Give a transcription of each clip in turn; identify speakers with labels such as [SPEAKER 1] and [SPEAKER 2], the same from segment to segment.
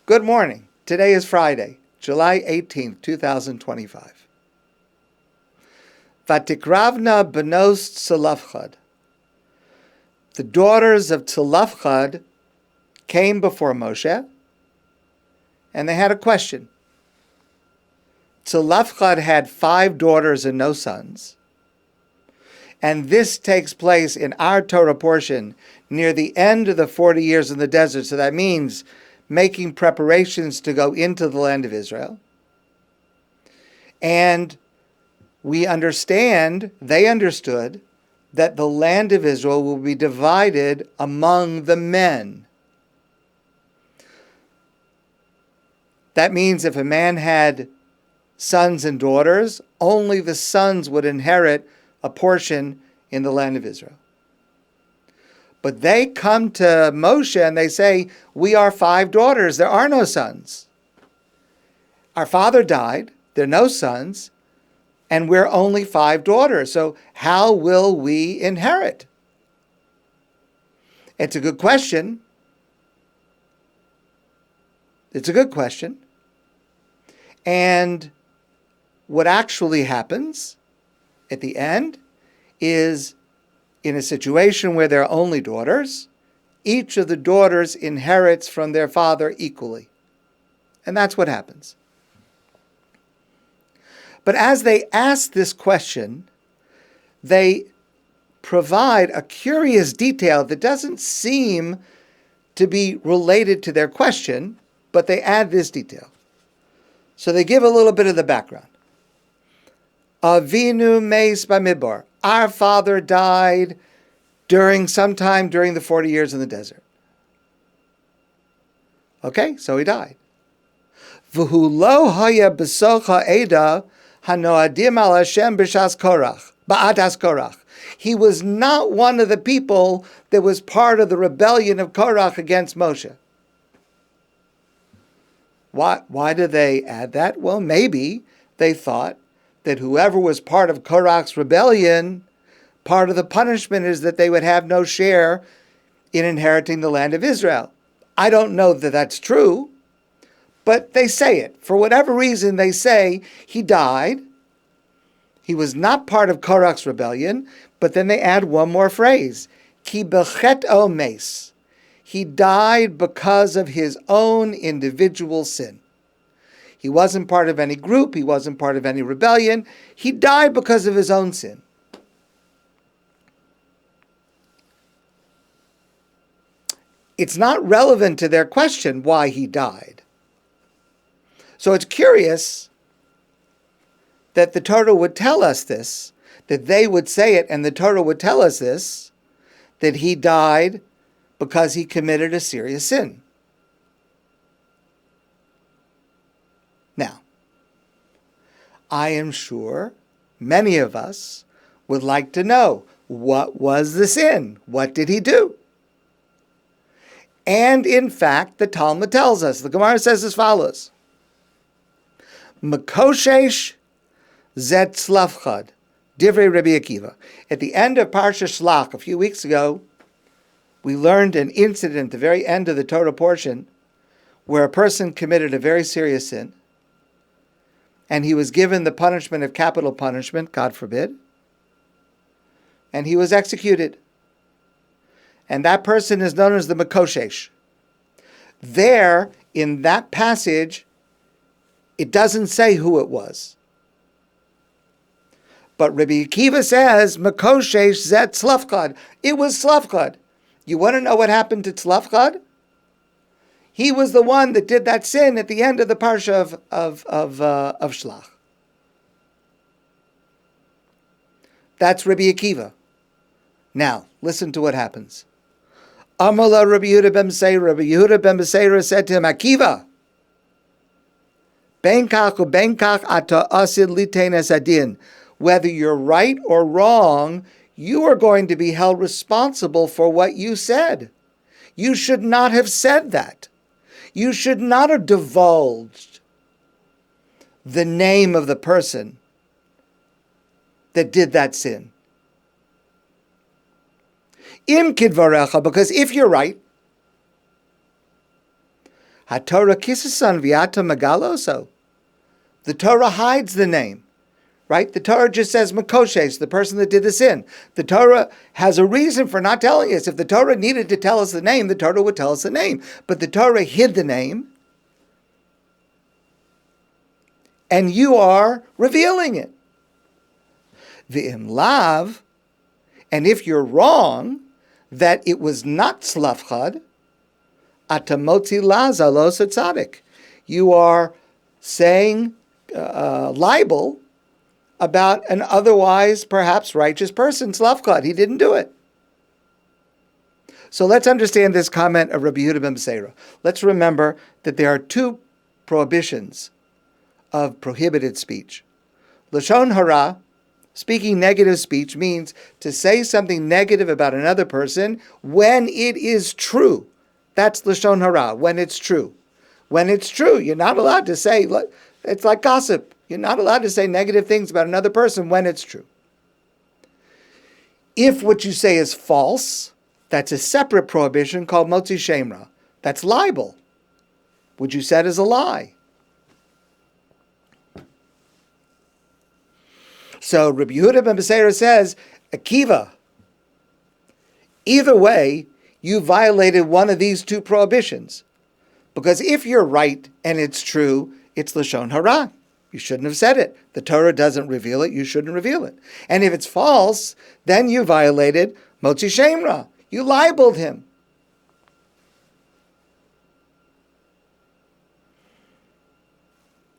[SPEAKER 1] Good morning. Today is Friday, July 18th, 2025. Vatikravna benos Tzalafchad. The daughters of Tzalafchad came before Moshe, and they had a question. Tzalafchad had 5 daughters and no sons, and this takes place in our Torah portion near the end of the 40 years in the desert, so that means making preparations to go into the land of Israel. And we understand, they understood, that the land of Israel will be divided among the men. That means if a man had sons and daughters, only the sons would inherit a portion in the land of Israel. But they come to Moshe and they say, we are 5 daughters, there are no sons. Our father died, there are no sons, and we're only 5 daughters. So how will we inherit? It's a good question. It's a good question. And what actually happens at the end is, in a situation where there are only daughters, each of the daughters inherits from their father equally. And that's what happens. But as they ask this question, they provide a curious detail that doesn't seem to be related to their question, but they add this detail. So they give a little bit of the background. Avinu meis bamidbar. Our father died sometime during the 40 years in the desert. Okay, so he died. V'hu lo haya b'socha eda hanoadim al Hashem b'shas korach, ba'adas korach. He was not one of the people that was part of the rebellion of Korach against Moshe. Why did they add that? Well, maybe they thought that whoever was part of Korach's rebellion, part of the punishment is that they would have no share in inheriting the land of Israel. I don't know that that's true, but they say it. For whatever reason, they say he died. He was not part of Korach's rebellion, but then they add one more phrase. Ki bechet'o meis. He died because of his own individual sin. He wasn't part of any group. He wasn't part of any rebellion. He died because of his own sin. It's not relevant to their question why he died. So it's curious that the Torah would tell us this, that they would say it and the Torah would tell us this, that he died because he committed a serious sin. Now, I am sure many of us would like to know, what was the sin? What did he do? And in fact, the Talmud tells us, the Gemara says as follows, Mekoshesh zet Tzalafchad, Divrei Rabbi Akiva. At the end of Parsha Shlach, a few weeks ago, we learned an incident at the very end of the Torah portion where a person committed a very serious sin, and he was given the punishment of capital punishment, God forbid, and he was executed. And that person is known as the Mekoshesh. There, in that passage, it doesn't say who it was. But Rabbi Akiva says, Mekoshesh zet Tzalafchad. It was Tzalafchad. You want to know what happened to Tzalafchad? He was the one that did that sin at the end of the Parsha of Shlach. That's Rabbi Akiva. Now, listen to what happens. Amala Rabbi Yehuda ben Beseira. Rabbi Yehuda ben Beseira said to him, Akiva, Benkach u benkach ata asid litenes adin. Whether you're right or wrong, you are going to be held responsible for what you said. You should not have said that. You should not have divulged the name of the person that did that sin. Im kidvarecha, because if you're right, HaTorah kisasan viata megaloso. The Torah hides the name, right? The Torah just says Makoshes, the person that did the sin. The Torah has a reason for not telling us. If the Torah needed to tell us the name, the Torah would tell us the name. But the Torah hid the name, and you are revealing it. V'im lav, and if you're wrong, that it was not slavchad, atamotzi laza lo tzadik. You are saying libel about an otherwise perhaps righteous person, slavchad. He didn't do it. So let's understand this comment of Rabbi Yehuda ben Beseira. Let's remember that there are two prohibitions of prohibited speech. Lashon hara, speaking negative speech, means to say something negative about another person when it is true. That's Lashon hara, when it's true. When it's true, you're not allowed to say, it's like gossip. You're not allowed to say negative things about another person when it's true. If what you say is false, that's a separate prohibition called motzi shemra. That's libel. What you said is a lie. So Rabbi Yehuda ben Beseira says, Akiva, either way, you violated one of these two prohibitions. Because if you're right and it's true, it's Lashon hara. You shouldn't have said it. The Torah doesn't reveal it. You shouldn't reveal it. And if it's false, then you violated motzi shemra. You libeled him.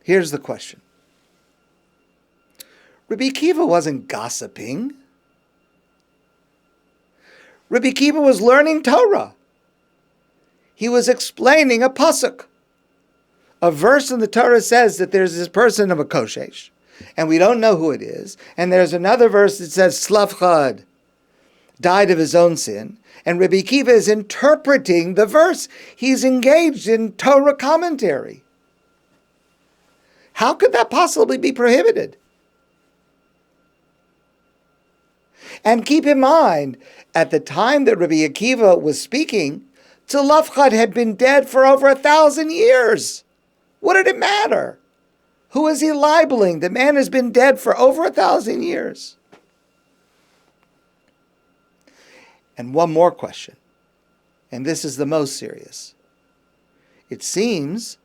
[SPEAKER 1] Here's the question. Rabbi Akiva wasn't gossiping. Rabbi Akiva was learning Torah. He was explaining a pasuk. A verse in the Torah says that there's this person of a koshesh, and we don't know who it is. And there's another verse that says slavchad died of his own sin. And Rabbi Akiva is interpreting the verse. He's engaged in Torah commentary. How could that possibly be prohibited? And keep in mind, at the time that Rabbi Akiva was speaking, Tzlafchad had been dead for over 1,000 years. What did it matter? Who is he libeling? The man has been dead for over 1,000 years. And one more question, and this is the most serious. It seems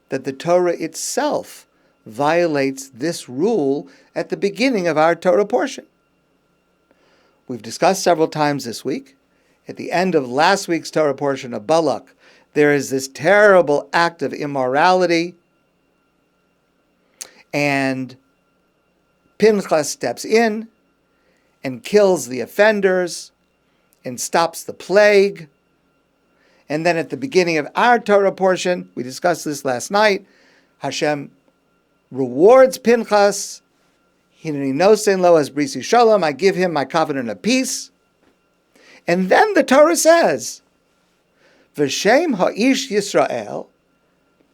[SPEAKER 1] that the Torah itself violates this rule at the beginning of our Torah portion. We've discussed several times this week. At the end of last week's Torah portion of Balak, there is this terrible act of immorality, and Pinchas steps in and kills the offenders and stops the plague. And then at the beginning of our Torah portion, we discussed this last night, Hashem rewards Pinchas. Hineni nosen lo as brisi shalom, I give him my covenant of peace. And then the Torah says, V'shem ha'ish Yisrael,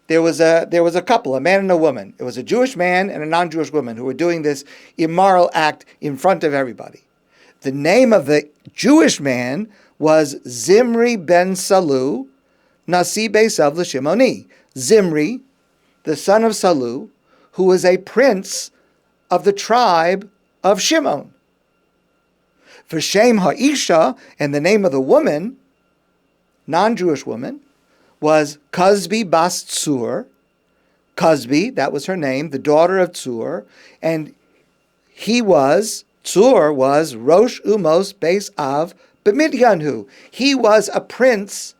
[SPEAKER 1] there was a couple, a man and a woman. It was a Jewish man and a non-Jewish woman who were doing this immoral act in front of everybody. The name of the Jewish man was Zimri ben Salu, Nasi Beisav l'Shimoni. Zimri, the son of Salu, who was a prince of the tribe of Shimon. For Shem Ha'isha, and the name of the woman, non-Jewish woman, was Kozbi bas Tzur. Kozbi, that was her name, the daughter of Tzur, and Tzur was Rosh Umos Beis Av B'Midyanhu. He was a prince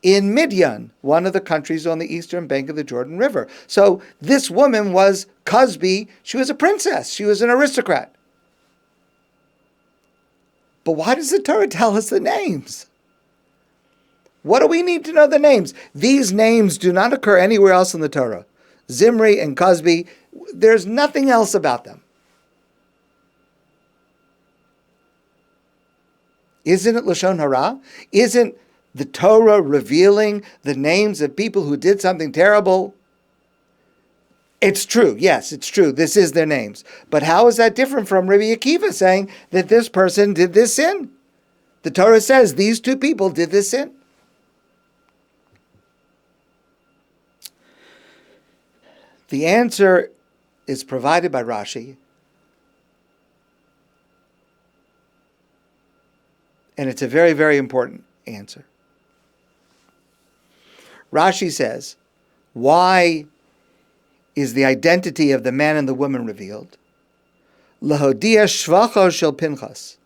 [SPEAKER 1] in Midian, one of the countries on the eastern bank of the Jordan River. So this woman was Kozbi. She was a princess. She was an aristocrat. But why does the Torah tell us the names? What do we need to know the names? These names do not occur anywhere else in the Torah. Zimri and Kozbi, there's nothing else about them. Isn't it Lashon Hara? Isn't the Torah revealing the names of people who did something terrible? It's true. Yes, it's true. This is their names. But how is that different from Rabbi Akiva saying that this person did this sin? The Torah says these two people did this sin. The answer is provided by Rashi, and it's a very, very important answer. Rashi says, why is the identity of the man and the woman revealed? Lahodia shvacho shel Pinchas,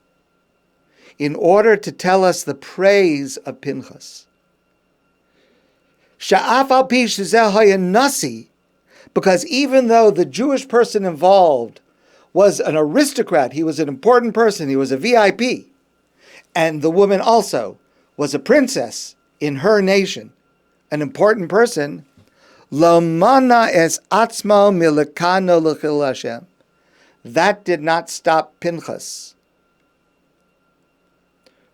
[SPEAKER 1] in order to tell us the praise of Pinchas. Sha'af al pi shezeh haya nasi, because even though the Jewish person involved was an aristocrat, he was an important person, he was a VIP, and the woman also was a princess in her nation, an important person, lo mana es atzmo milekano l'chil Hashem. That did not stop Pinchas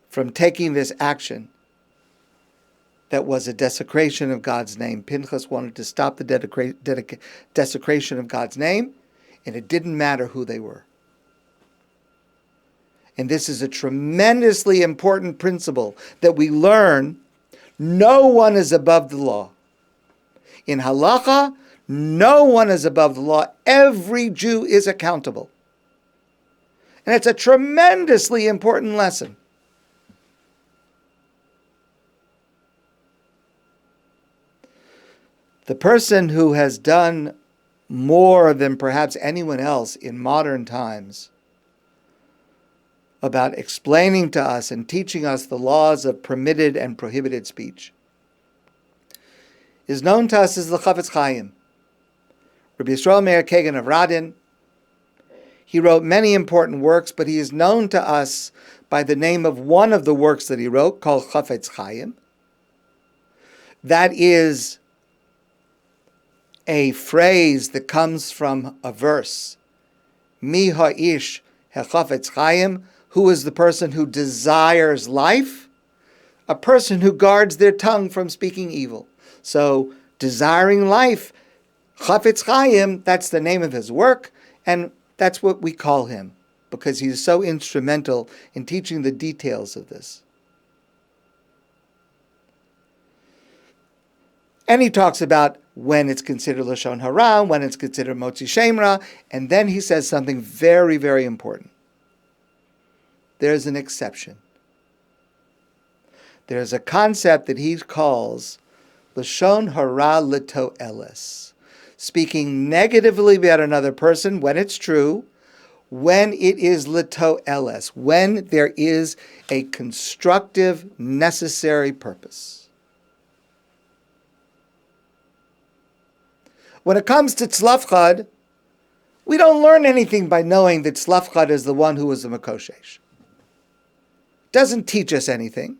[SPEAKER 1] from taking this action that was a desecration of God's name. Pinchas wanted to stop the desecration of God's name, and it didn't matter who they were. And this is a tremendously important principle that we learn. No one is above the law. In halacha, no one is above the law. Every Jew is accountable. And it's a tremendously important lesson. The person who has done more than perhaps anyone else in modern times about explaining to us and teaching us the laws of permitted and prohibited speech is known to us as the Chofetz Chaim, Rabbi Yisrael Meir Kagan of Radin. He wrote many important works, but he is known to us by the name of one of the works that he wrote, called Chofetz Chaim. That is a phrase that comes from a verse, Mi ha'ish hechofetz chaim, who is the person who desires life? A person who guards their tongue from speaking evil. So, desiring life, Chofetz Chaim, that's the name of his work, and that's what we call him, because he's so instrumental in teaching the details of this. And he talks about when it's considered Lashon Hara, when it's considered Motzi Shemra, and then he says something very, very important. There's an exception. There's a concept that he calls Lashon Hara L'To'eles, speaking negatively about another person when it's true, when it is L'To'eles, when there is a constructive, necessary purpose. When it comes to Tzlafchad, we don't learn anything by knowing that Tzlafchad is the one who was the Makoshesh. It doesn't teach us anything.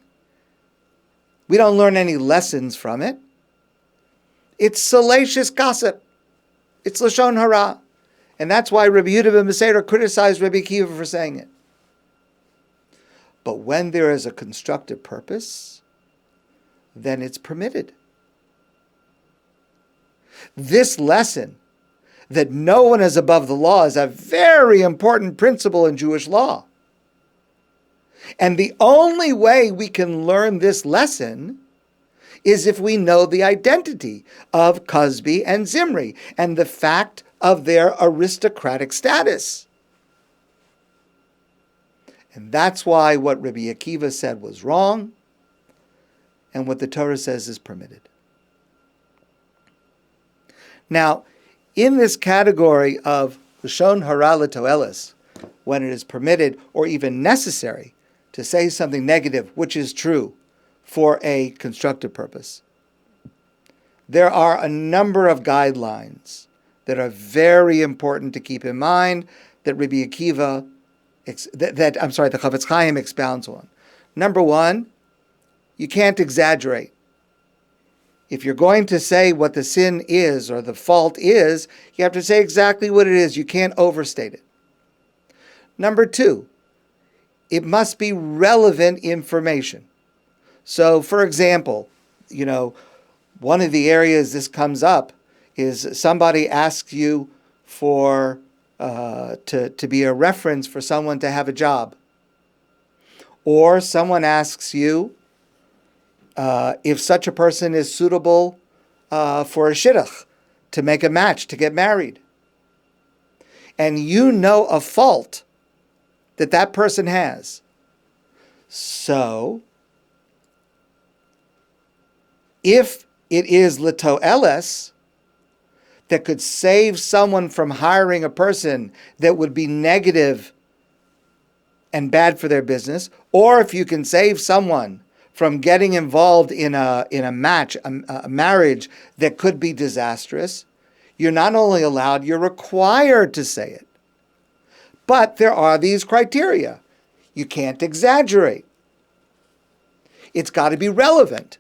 [SPEAKER 1] We don't learn any lessons from it. It's salacious gossip. It's Lashon Hara. And that's why Rabbi Yehuda ben Beseira criticized Rabbi Akiva for saying it. But when there is a constructive purpose, then it's permitted. This lesson, that no one is above the law, is a very important principle in Jewish law. And the only way we can learn this lesson is if we know the identity of Cosby and Zimri and the fact of their aristocratic status. And that's why what Rabbi Akiva said was wrong and what the Torah says is permitted. Now, in this category of Lashon Hara L'To'eles, when it is permitted or even necessary to say something negative, which is true, for a constructive purpose, there are a number of guidelines that are very important to keep in mind that Rabbi Akiva, the Chofetz Chaim expounds on. Number one, you can't exaggerate. If you're going to say what the sin is or the fault is, you have to say exactly what it is. You can't overstate it. Number two, it must be relevant information. So, for example, one of the areas this comes up is somebody asks you for to be a reference for someone to have a job. Or someone asks you if such a person is suitable for a shidduch, to make a match, to get married, and you know a fault that that person has. So, if it is litoeles that could save someone from hiring a person that would be negative and bad for their business, or if you can save someone from getting involved in a match, a marriage that could be disastrous, you're not only allowed, you're required to say it. But there are these criteria. You can't exaggerate. It's got to be relevant.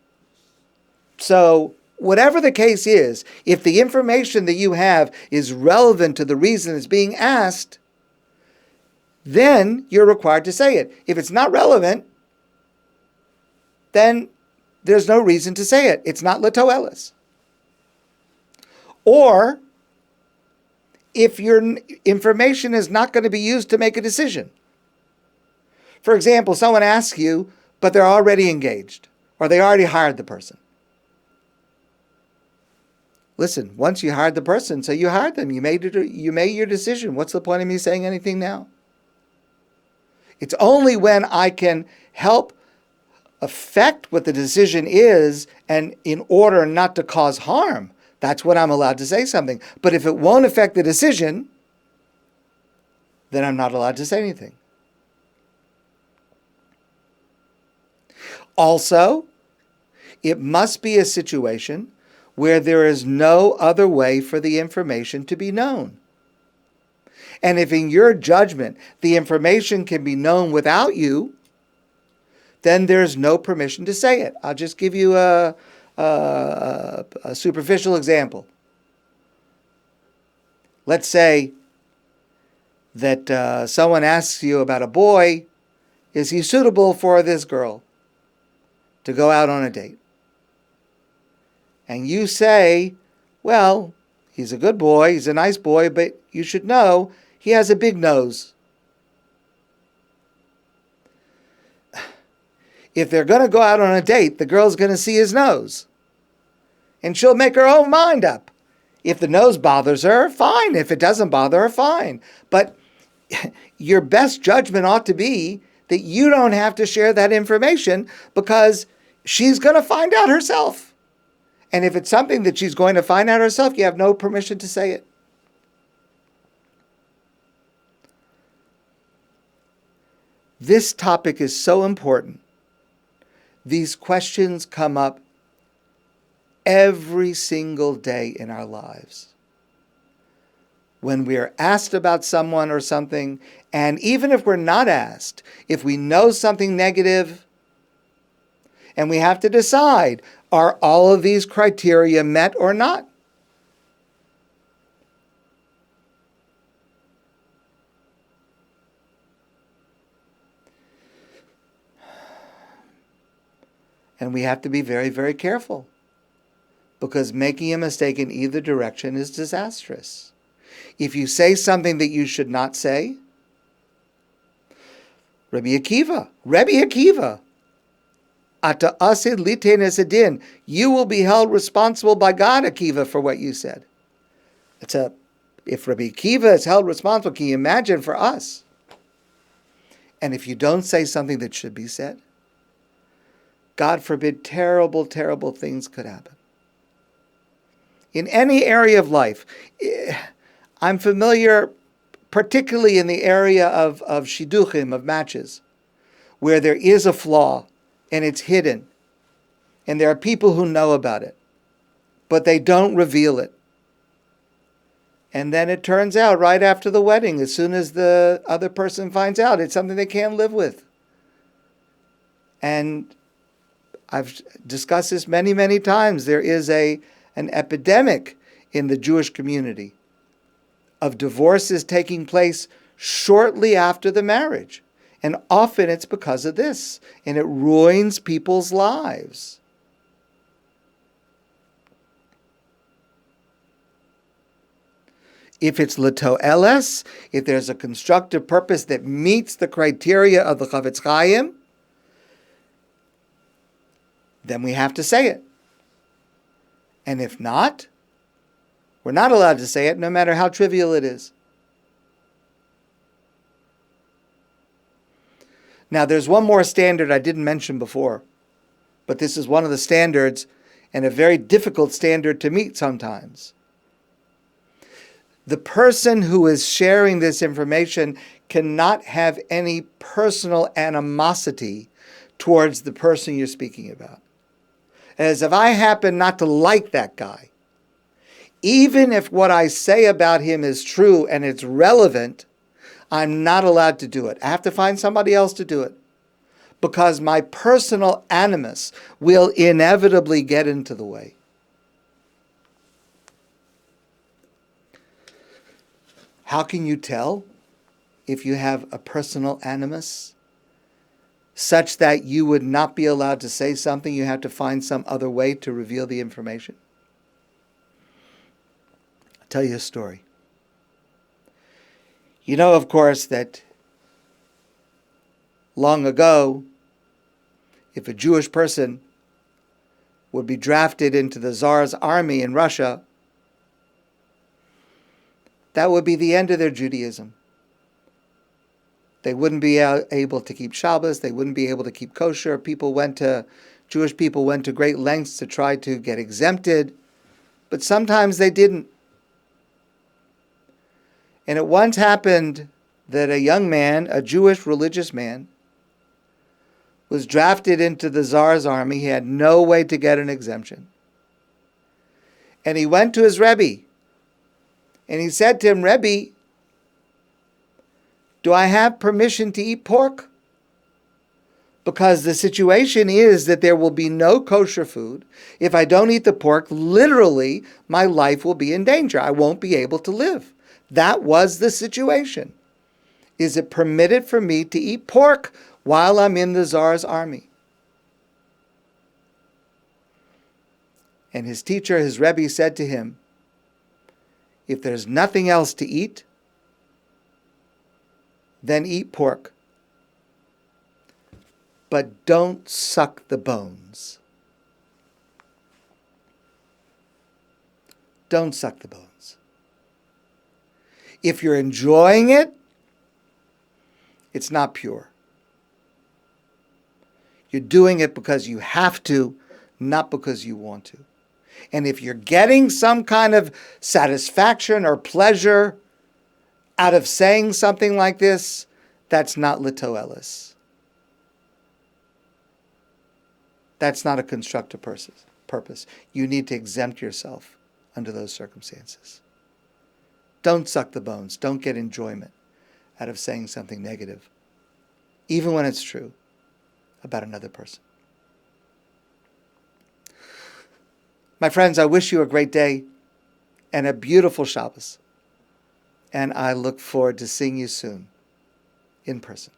[SPEAKER 1] So whatever the case is, if the information that you have is relevant to the reason it's being asked, then you're required to say it. If it's not relevant, then there's no reason to say it. It's not litoeles. Or if your information is not going to be used to make a decision. For example, someone asks you, but they're already engaged, or they already hired the person. Listen, once you hired the person, so you hired them, you made your decision. What's the point of me saying anything now? It's only when I can help affect what the decision is, and in order not to cause harm, that's when I'm allowed to say something. But if it won't affect the decision, then I'm not allowed to say anything. Also, it must be a situation where there is no other way for the information to be known. And if in your judgment the information can be known without you, then there's no permission to say it. I'll just give you a superficial example. Let's say that someone asks you about a boy, is he suitable for this girl to go out on a date? And you say, well, he's a good boy, he's a nice boy, but you should know he has a big nose. If they're going to go out on a date, the girl's going to see his nose. And she'll make her own mind up. If the nose bothers her, fine. If it doesn't bother her, fine. But your best judgment ought to be that you don't have to share that information, because she's going to find out herself. And if it's something that she's going to find out herself, you have no permission to say it. This topic is so important. These questions come up every single day in our lives. When we are asked about someone or something, and even if we're not asked, if we know something negative, and we have to decide, are all of these criteria met or not? And we have to be very, very careful, because making a mistake in either direction is disastrous. If you say something that you should not say, Rabbi Akiva, Ata asid litein esedin, you will be held responsible by God, Akiva, for what you said. If Rabbi Akiva is held responsible, can you imagine for us? And if you don't say something that should be said, God forbid, terrible, terrible things could happen. In any area of life, I'm familiar, particularly in the area of shidduchim, of matches, where there is a flaw and it's hidden, and there are people who know about it, but they don't reveal it. And then it turns out right after the wedding, as soon as the other person finds out, it's something they can't live with. And I've discussed this many, many times. There is an epidemic in the Jewish community of divorces taking place shortly after the marriage. And often it's because of this. And it ruins people's lives. If it's litoeles, if there's a constructive purpose that meets the criteria of the Chofetz Chaim, then we have to say it. And if not, We're not allowed to say it, no matter how trivial it is. Now, there's one more standard I didn't mention before, but this is one of the standards, and a very difficult standard to meet sometimes. The person who is sharing this information cannot have any personal animosity towards the person you're speaking about. As if I happen not to like that guy, even if what I say about him is true and it's relevant, I'm not allowed to do it. I have to find somebody else to do it, because my personal animus will inevitably get into the way. How can you tell if you have a personal animus such that you would not be allowed to say something? You have to find some other way to reveal the information. I'll tell you a story. You know, of course, that long ago, if a Jewish person would be drafted into the Tsar's army in Russia, that would be the end of their Judaism. They wouldn't be able to keep Shabbos. They wouldn't be able to keep kosher. Jewish people went to great lengths to try to get exempted, but sometimes they didn't. And it once happened that a young man, a Jewish religious man, was drafted into the Tsar's army. He had no way to get an exemption. And he went to his Rebbe. And he said to him, Rebbe, do I have permission to eat pork? Because the situation is that there will be no kosher food. If I don't eat the pork, literally, my life will be in danger. I won't be able to live. That was the situation. Is it permitted for me to eat pork while I'm in the Tsar's army? And his teacher, his Rebbe, said to him, if there's nothing else to eat, then eat pork. But don't suck the bones. Don't suck the bones. If you're enjoying it, it's not pure. You're doing it because you have to, not because you want to. And if you're getting some kind of satisfaction or pleasure out of saying something like this, that's not litoelis. That's not a constructive purpose. You need to exempt yourself under those circumstances. Don't suck the bones. Don't get enjoyment out of saying something negative, even when it's true, about another person. My friends, I wish you a great day and a beautiful Shabbos. And I look forward to seeing you soon in person.